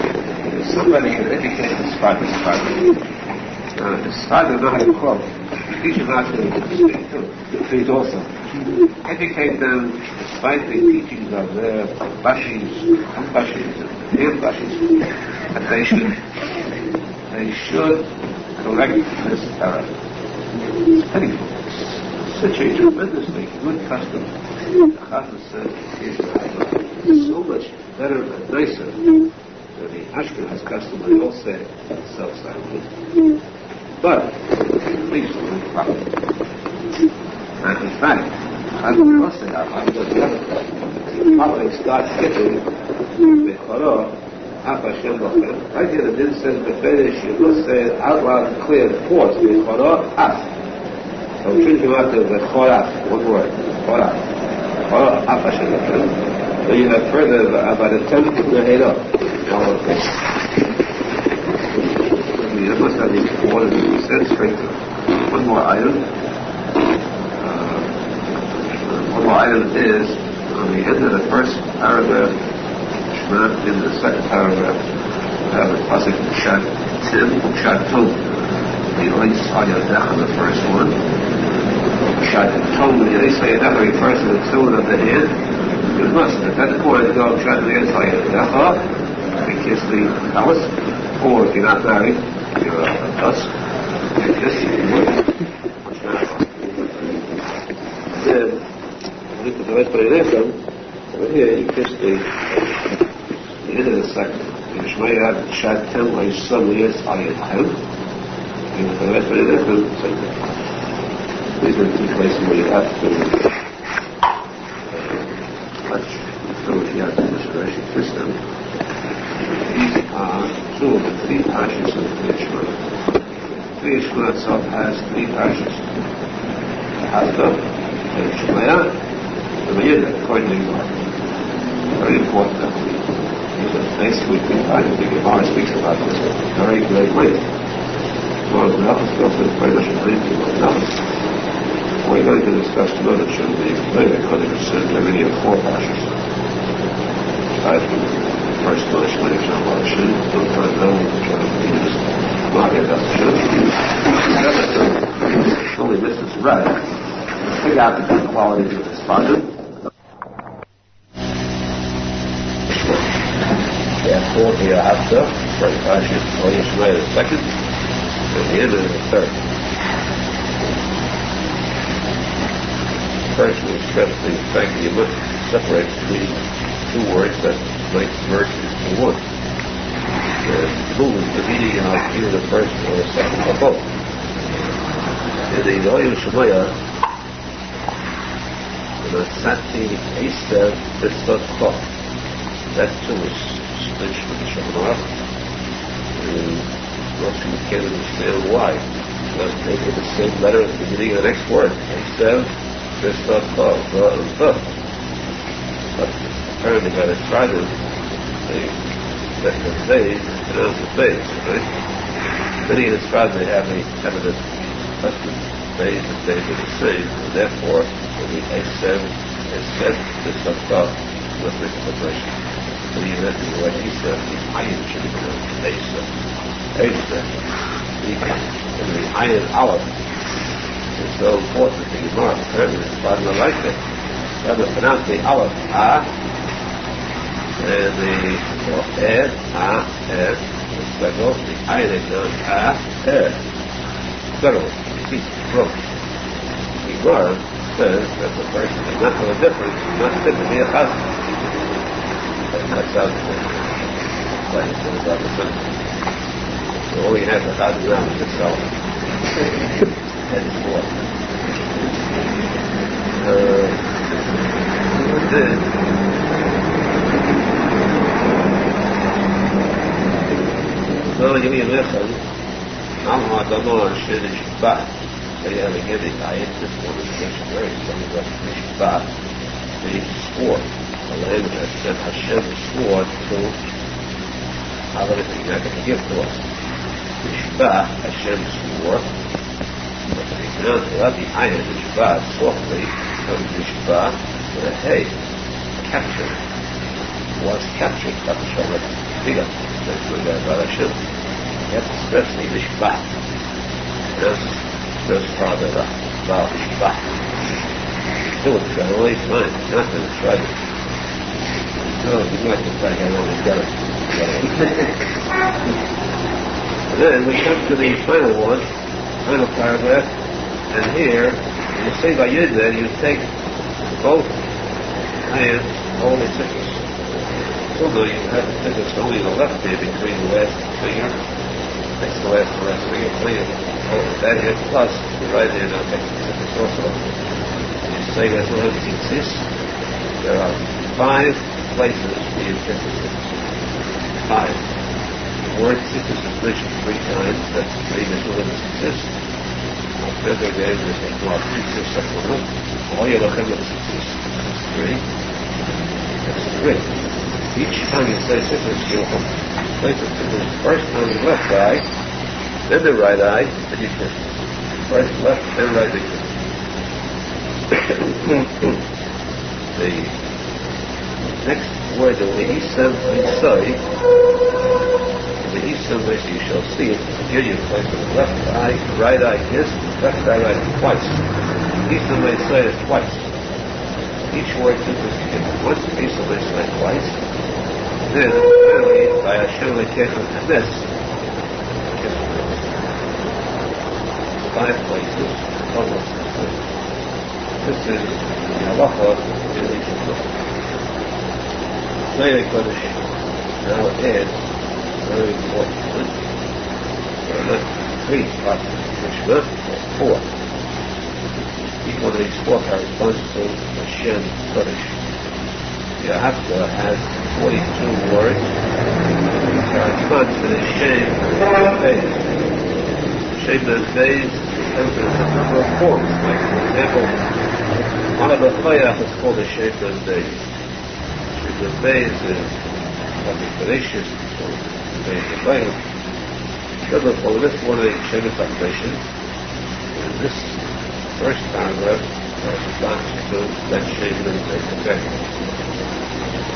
A: If somebody can indicate this father, his father knows how to quote. Teach them how to speak also. Educate them, despite the teachings of their bashis, and their bashis, that they should correct this error. It's pitiful. It's such a tremendously good custom. The Chassidut says it's so much better and nicer than the Ashkenaz custom. They all say self-sacrifice. But please don't follow. And in fact, I'm crossing out. I'm just the other side. Following starts skipping the Torah. Right here, the din says the fetish. You must say it out loud and clear. Pause. The Torah af. So we shouldn't come after the Torah. One word. Torah. Torah af Hashem. Then you have further about the tenth of the head up. You must have these orders to be said straight to one more item. One more item is on the end of the first paragraph, in the second paragraph, we have the posek Shat Tim, Shat Tum. The links on your deck on the first one. Shat Tum, the Yisrael refers to the tune of the hand. You must, at that point, go Shat the Yisrael and kiss the palace, or if you're not married, you're a dusk, and kiss the wood. Then, look at the rest of the over here, you kiss the end of the second. Yerushalmi Shat Tem L'Yisrael L'Yisrael. And for the rest of the these are the two places where you have to twist them. These are two of the three parshas of the Yerushalmi. The Yerushalmi itself has three parshas. The Halacha, the Yerushalmi, the Vayida, according to Zohar. Very important, I believe. These are basically three parshas. The Gemara speaks about this very, very late. Well, the Nafas goes to the Paydash and Leave to the Nafas. We're going to discuss tonight that should be very according to the many of 4 parshas. Aside from the first Moshe Feinstein Hashem, don't try to know, try to use Magia Das Hashem. Only misses right. Figure out the good qualities of this parshas. Therefore, hereafter, first parshas, Yerushalmi the second, and the end of the third. First, we stress the fact that you must separate between 2 words that make merge into one. And move the meaning of either the first or the second or both. In the Yerushalmi, the Sati Easter B'Sot Kol. That too is stitched with the Shulchan. And most people can't understand why. Because they put the same letter at the beginning of the next word. Easter B'Sot Kol. But apparently by the Trident, they set the phase and pronounce the phase, right? Many of the tribes they have a feminine custom. Phase and phase are the same, and therefore when the Esav is said to Sotah, must make a separation. But even if the word Esav, the iron should be pronounced Esav. Esav. And the iron Aleph is so important to the Gemara. Apparently it's part of the like that. You have to pronounce the Aleph and the the iron is known literally, repeat, throat. The Gemara says that the person is not no different, not fit to be a chassid. That cuts out the like it says about the sentence. So all you have to chassid now is itself. Henceforth. So you mean listen, I'm not the more shit is bad. So you have to get it. I hate this one is very something that is bad. They swore. The language that said Hashem swore to have everything that can give to us. Mishpah, Hashem swore. But if you pronounce it without the iron, Mishpah, softly, comes Mishpah with a hey, captured. Was captured. That's a short figure. That's what that about Hashem. You have to stress the Mishpah. Stress farther about Mishpah. Do it, try to waste mine. Not going to try to. No, you might have tried to already got it. And then we come to the final one, final paragraph, and here, when you say by Yud then, you take both hands, hold the thickness. Although you have the thickness only the left hand between the last finger, next to the last finger, hold that hand plus the right hand on next to the thickness also. You say that's what exists. There are 5 places where you take the thickness. 5. The word thickness is mentioned 3 times. That's 3 visuals exist. Further there is a block 6 or 7. All you look at is 3. That's 3. Each time you say thickness, you'll place the thickness first on the left eye, then the right eye, and you can first left, then right eye. The next word, the Isam Isai, the Isam Isai, you shall see it. Here you place the left eye, right eye kiss, left eye, right twice. Isam Isai is twice. Each word simply begins once, Isam Isai twice. Then, finally, by Hashem Lekechem Hanes, 5 places, almost. This is the Halacha in each of them. Zohar Kodesh now adds very important. There are not 3 parts of the Mishnah, but 4. Each one of these 4 corresponds to Hashem Kodesh. Yaakov has 42 words correspond to the Shem phase. Shem phase comes in a number of forms. Like, for example, one of the Chayach is called the Shem phase. Shem phase is something gracious, or phase of Balaam. Shulchan for this one of the Shemit operation. In this first paragraph responds to that Shemit and effect.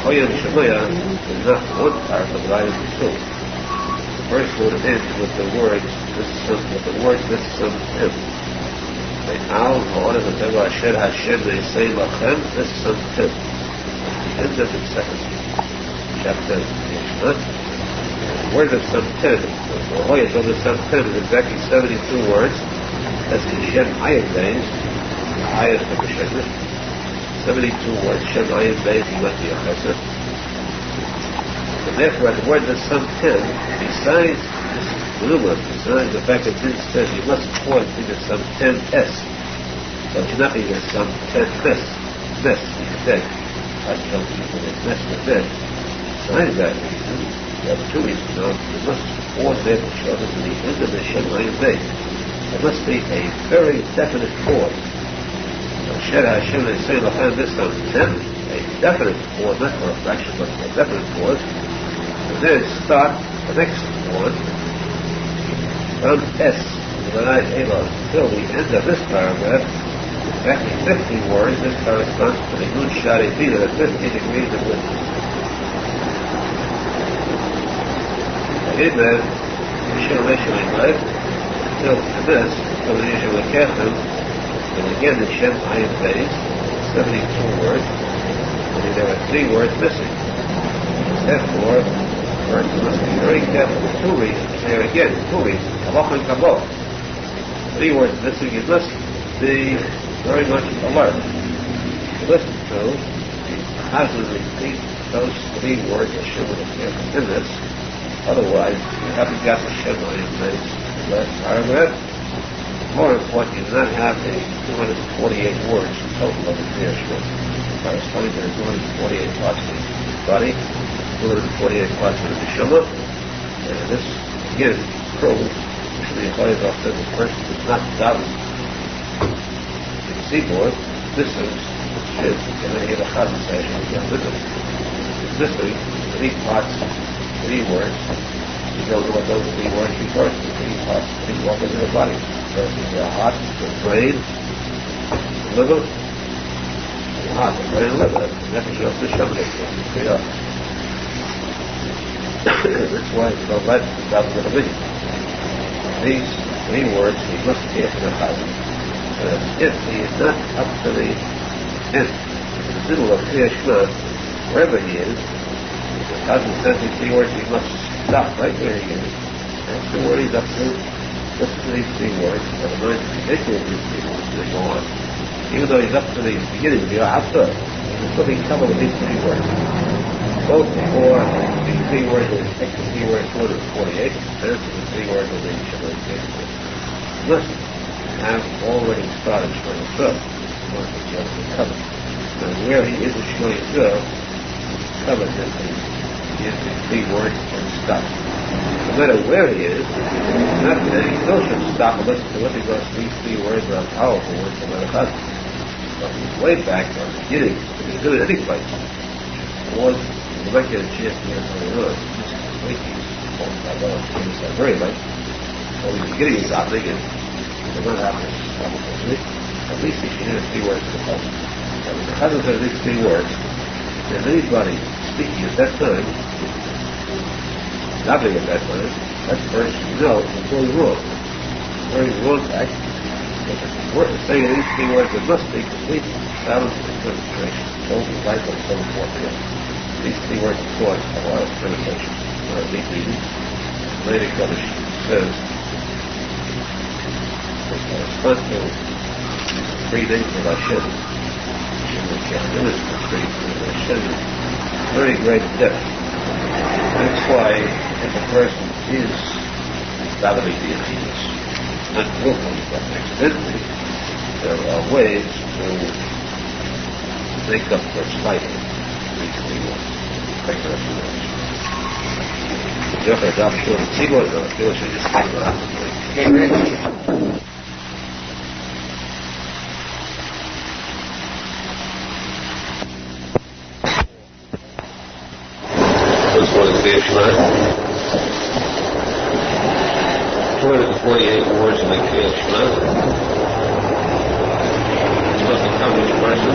A: Hoya and Shemoya is not one part but divided into two. The first one ends with the words this is some him. The Al Ha'or and the Asher Hashem they say Lachem this is some him. The end of the second chapter of Yeshua. The word of some 10, the Hoya of the some 10 is exactly 72 words. That's the Shem Ayin Beis, the highest of the Shemit. 72 words, Shem Ayin Beis, he must be a Chesed. And therefore, the word of some 10, besides this numerous, besides the fact that this says you must point either some 10s, so it should not be either some 10s, you can say. I don't people that mess with this. Besides that reason, you have two reasons. Now, you must coordinate the children to the end of the Shem Ayin Beis. There must be a very definite cause. Shed Hashem they say Lachem this time 10, a definite cause, not for a fraction, but a definite cause. And then start the next one from S, until the end of this paragraph, exactly 50 words. This corresponds to the Nun Shari Bina, the 50 degrees of witness. Amen. Shem life. Till this, from the usual Lekechem, and again the Shem Ayin Beis, 72 words, and there are 3 words missing. Therefore, first you must be very careful for 2 reasons. There again, 2 reasons. Halacha and Kabbalah. 3 words missing, you must be very much alert. To listen to, how to repeat those 3 words that should appear in this. Otherwise, you haven't got the Shem Ayin Beis. Last paragraph. More important, you do not have the 248 words total of the Kriya Shema. Corresponding to the 248 parts of the body, 248 parts of the Shema. And this, again, proves, actually, Arizal said the person is not doubt. In the seaboard, this is shit, and then you have a Chazan session, you have this missing 3 parts, 3 words. You don't know what those 3 words refer to. 3 parts, 3 organs in the body. First is the heart, the brain, the liver. The heart, the brain, and the liver. That's the nefesh of the Shabbat. That's why it's called life in the Bavly of the vision. These 3 words, he must be in the Chazan. If he is not up to the end, in the middle of Kriya Shema, wherever he is, the Chazan says these 3 words, he must stop right where he is. That's the word he's up to. Listen to these 3 words, or the mind to be ignorant of these 3 words, they go on. Even though he's up to the beginning of the after, he's still being covered with these 3 words. Both before these 3 words, the extra 3 words, 248, and the 3 words of the Shabbat. You must have already started Shema Yisrael. You must be able to cover. Now, where he is in Shema Yisrael, he's covered in the 3 words and stop. No matter where he is, he still should stop and listen to it because these 3 words are powerful words no matter what. But he's way back from the beginning, if he's doing any place. Or you might get a chance to hear something else. Just waiting. It's very late. So the beginning is happening and they're not happening. At least he should hear 3 words to the public. And when the Chazan says these 3 words, there's anybody speaking at that time, nothing at that time, that person, is going wrong. Very wrong act. But the saying these 3 words, there must be complete silence and concentration. Don't be like on some forth. These 3 words of thought have a lot of penetration, a lot of deep reading. Later Kodesh says, they correspond to 3 names of Hashem. Hashem is the 3 names of Hashem. Very great depth. That's why if a person is Bavly deities, not willfully but accidentally, there are ways to make up for slighting these 3 words. Thank you very much. Jeff, I'm sure the Tzibor is not sure just hang around with me. This one is the Shema. Kriyat Shema. It's supposed to cover each person.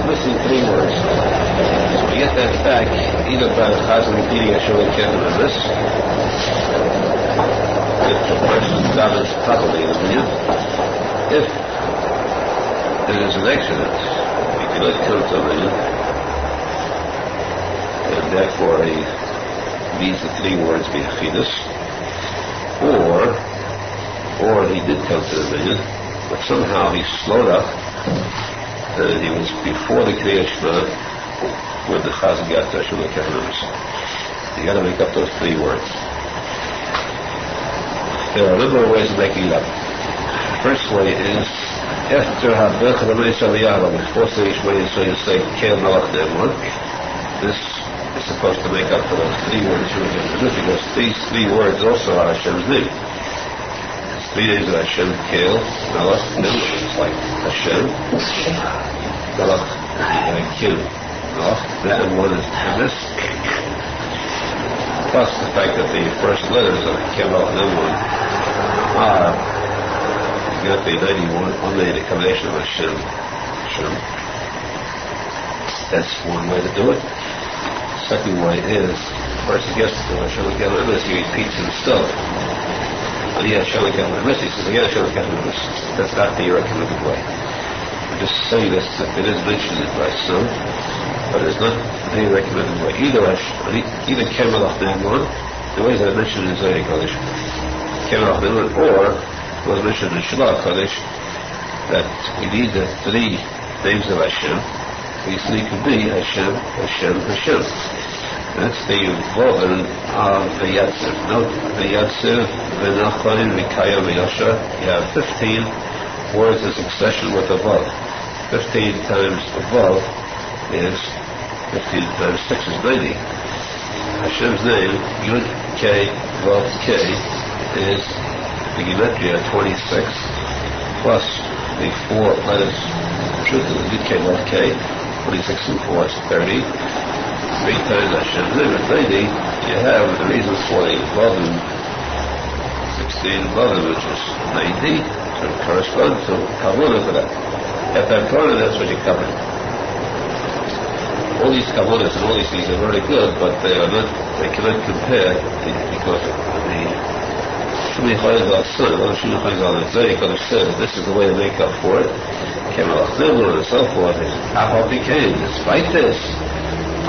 A: Missing 3 words. So we get that back either by the Chazan repeating Hashem Elokeinu on this, if the person davens properly in the minyan. If there is an accident, he cannot come to a minyan, and therefore he needs the 3 words be Achidus, or he did come to the minyan, but somehow he slowed up. He was before the Kriyat Shema when the Chazan got to Hashem Elokeinu. You got to make up those 3 words. There are a number of ways of making it up. The first way is after Habrach and Amay Saliyah, before saying Shema Yisrael, you say Kel Malach Ne'eman. This is supposed to make up for those 3 words you were given, because these 3 words also are Hashem's name. 3 names of Hashem, Kel, Malach, Ne'eman. It's like Hashem, Malach, and Kiruv. Malach, that and one is Emes. Plus the fact that the first letters of Kel, Malach, Ne'eman are got the 91 only the combination of Hashem. That's one way to do it. Second way is the person gets to Hashem Elokeinu, he repeats himself. And he has Hashem Elokeinu, he says again Hashem Elokeinu. That's not the recommended way. I'm just saying this, it is mentioned by some, but it's not the recommended way. Either Kel Malach Ne'eman, the ways that I mentioned in Zohar Kodesh, Kel Malach Ne'eman, or was mentioned in Shalach Kodesh that we need the 3 names of Hashem. These 3 could be Hashem, Hashem, Hashem. That's the Vohen of the Yatziv. Note the Yatziv, Menachem, Mikaya, Meyasha. You have 15 words in succession with a Vav. 15 times a Vav is 15 times 6 is 90. Hashem's name, Yud K, Vav K, is the Gematria 26 plus the 4 letters Shulchan, Yud K, Vav K, 26 and 4 is 30. 3 times Hashem's name is 90. You have the reasons for the Vavim, 16 Vavim, which is 90, so it corresponds to Kavuna for that. At that corner, that's what you covered. All these Kavunas and all these things are very good, but they cannot compare because the Shulchan said this is the way to make up for it. And so forth. Aharon became, despite this,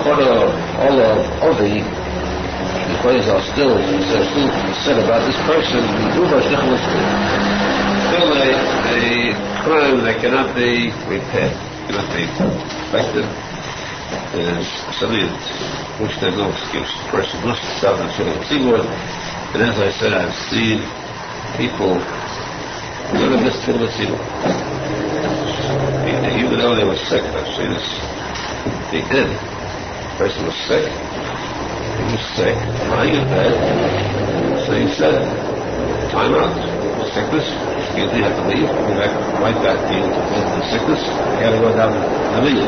A: all of the Arizal still said about this person, still a crime that cannot be repaired, cannot be affected. Is something which there's no excuse. The person must stop and fill the keyboard. And as I said, I've seen people who never missed fluency. Even though they were sick, I've seen this. They did. The person was sick. He was sick, lying in bed. So he said, time out. Sickness. You have to leave. Go back, right back to the sickness. You got to go down the million.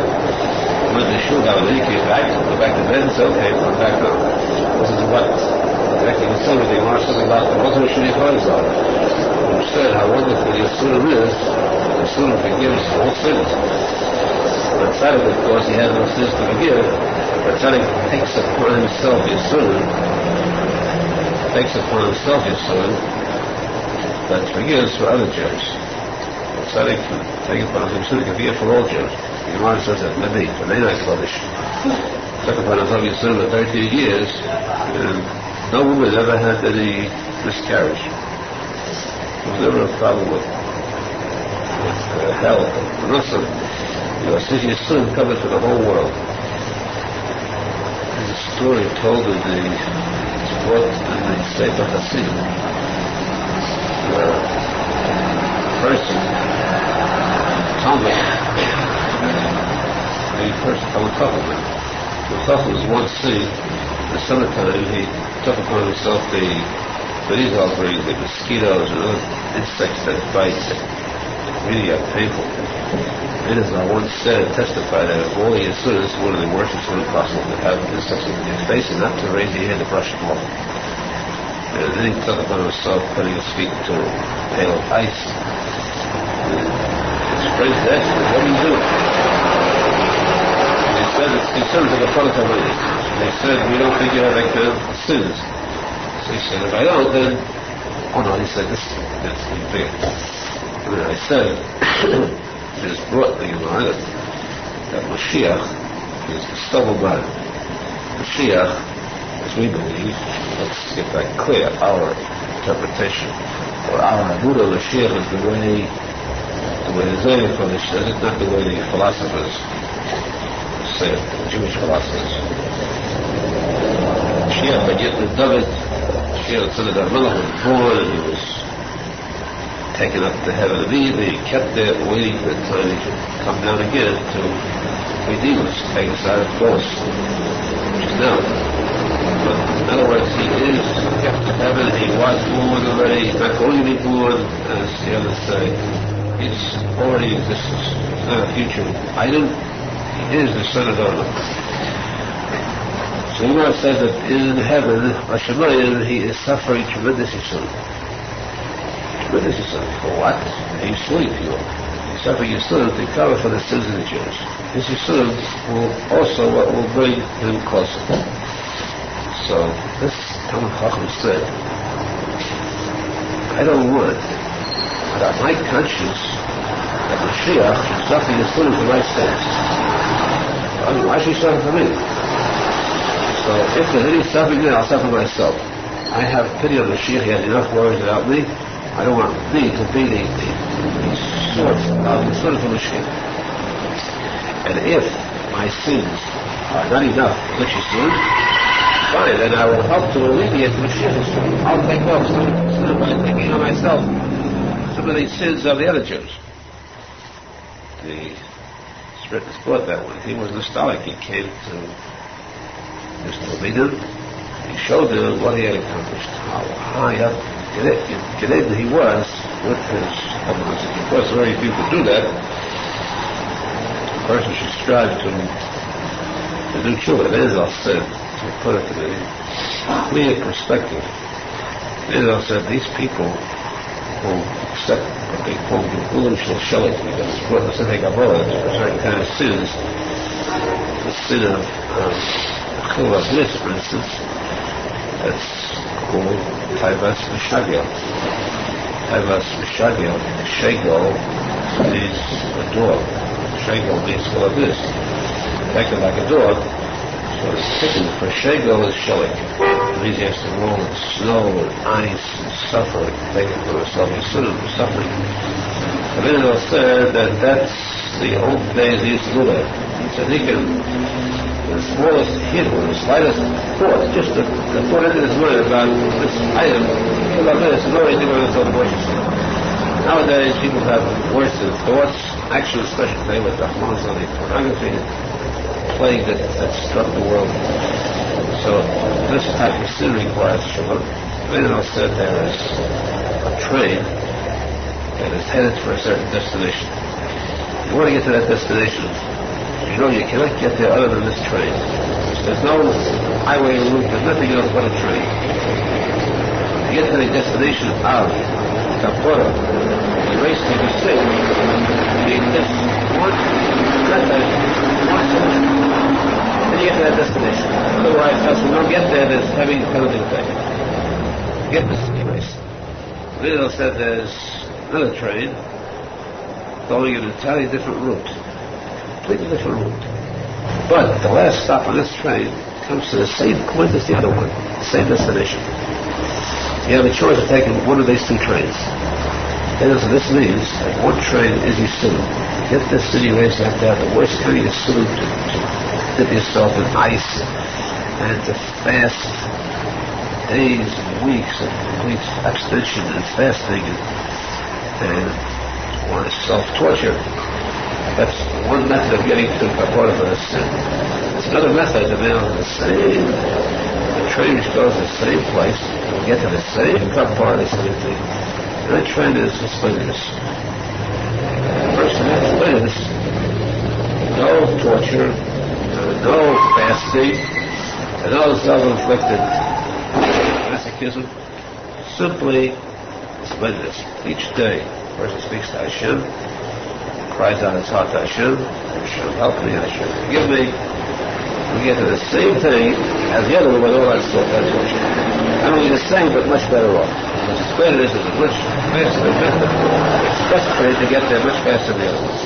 A: Went to shul down, then he came back, go back to bed and said, okay, I'm back now. This is what exactly the same thing, or something about the Rosenfeld Arizal, who said how wonderful the Yisurim is. The Yisurim forgives all sins. But tzadik, of course, he has no sins to forgive, but tzadik takes upon himself Yisurim, that forgives for other Jews. Tzadik can take upon himself, he can forgive for all Jews. The Gemara says that maybe for Menachem Mendel Schneerson took upon himself Yisurim for 13 years, and no woman ever had any miscarriage. There was never a problem with health. R Nosson, since Yisurim covered for the whole world. There's a story told in it's brought in the Sefer Chassidut, where a person, Talmud, the person, the Chacham was once seen in the summertime. He took upon himself the Arizal brings, the mosquitoes and other insects that bite, really are painful. Arizal once said, testified that of all the Yisurim, one of the worst Yisurim possible to have insects in your face and not to raise your hand to brush them off. And then he took upon himself putting his feet into a pail of ice. His friends asked him, what do you do? And he said, it's considered to the front of everything. And they said, we don't think you have that kind of sins. So he said, if I don't, then... Oh no, he said, that's big. And then I said, it is brought to you that Mashiach is the stubble body. Mashiach, as we believe, let's get that clear, our interpretation, or our Abuda Mashiach is the way the Zohar Kodesh says it, not the way the philosophers say it, the Jewish philosophers. Mashiach, but yet the David, Mashiach said that Melech was born and he was taken up to heaven immediately. He kept there waiting for the time he could come down again to redeem us, take us out of course, which is now. But in other words, he is kept to heaven. He was born already. He's not going to be born, as the others say. It's already existence. It's not a future item. He is the Son of God. So the Gemara says that in heaven, Hashemayim, he is suffering tremendous Yisur. Tremendous Yisur. For what? He's sleep, you know. He's suffering Yisur to cover for the sins of the Jews. His Yisur will also what will bring him closer. So this Talmud Chacham said, I don't want, but on my conscience, that Mashiach is suffering Yisur for my sins. I mean, why should he suffer for me? So if there's any suffering there, I'll suffer myself. I have pity on Mashiach. He has enough worries about me. I don't want me to be the source of the son of Mashiach. And if my sins are not enough, which is sin, fine, then I will help to alleviate Mashiach's sin. I'll take off some by taking on myself some of the sins of the other Jews. The Spirit brought that one. He was nostalgic. He came to Mr. Obedin. He showed them what he had accomplished, how high up Geded he was with his evidence. Of course, very few could do that. A person should strive to do Tshuva. Arizal said, to put it in a clear perspective, Arizal said these people who accept what they call the fluency shelling, because it's brought to say Gabora, for certain kind of sins, the sin of kiruv, for instance, that's called Taivas Mishagel. Taivas Mishagel, Shegel is a dog. Shegel means full of this. Acting like a dog, so it's kicking. For Shegel is shelling. It means he has to roll in snow and ice and suffer, taking for himself. He's sort of suffering. But then it said that that's the old days he used to do that. He said he can, the smallest hint or the slightest thought, just the thought into his mind about this item, about this, is already doing himself worse. Nowadays, people have worse thoughts, actions, especially today with the hormones on the pornography, plague that struck the world. So this type of sin requires Shulchan. Menachem said there is a train that is headed for a certain destination. If you want to get to that destination, you know you cannot get there other than this train. There's no highway route, there's nothing else but a train. To get to the destination of Torah, the race to the same, you need this one method, one solution. Then you get to that destination. Otherwise, as we don't get there, there's heavy penalty to pay. Get this race. Arizal said there's another train going an entirely different route. Completely different route. But the last stop on this train comes to the same point as the other one, the same destination. You have a choice of taking one of these two trains. And so this means that one train is Yisur. To get this city race, you have to have the worst kind of Yisur to dip yourself in ice and to fast days and weeks of complete abstention and fasting and want to self-torture. That's one method of getting to Kapora for the sin. It's another method of being able to the train which goes to the same place, will get to the same Kapora, the same thing. And that train is hospitalious. The person hospitalious, no torture, no fasting, and no self-inflicted masochism. simply splendidness. Each day, a person speaks to Hashem, cries out his heart to Hashem, Hashem help me, Hashem forgive me. We get to the same thing as the other one with all that stuff, that's what you not only the same, but much better off. The splendidness is a much faster method. It's frustrating to get there much faster than the other one.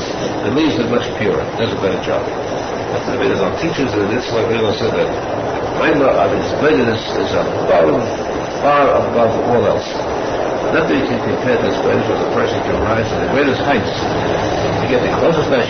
A: The leaves are much purer, does a better job. That's the way our teachers, and this way we also said that Maimah of his splendidness is above, far above all else. Nothing can compare to the splendidness of the person can rise to the greatest heights. To get the closest to